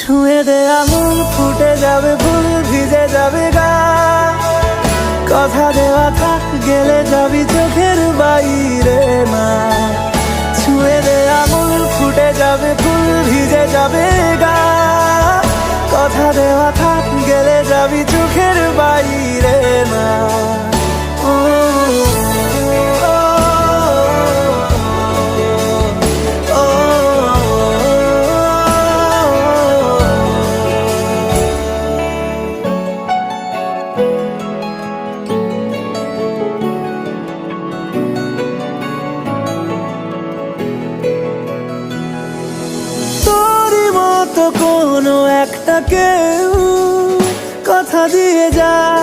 ছুঁয়ে দে আঙুল, ফুটে যাবে ফুল, ভিজে যাবে গা। কথা দেওয়া থাক, গেলে যাবি চোখের বাইরে না। ছুঁয়ে দে আঙুল, ফুটে যাবে ফুল, ভিজে যাবে গা। কথা দেওয়া থাক, গেলে যাবি চোখের বাইরে না। ও, ও, ও, ও, তোরই মতো কোনো একটা কেউ কথা দিয়ে যায়।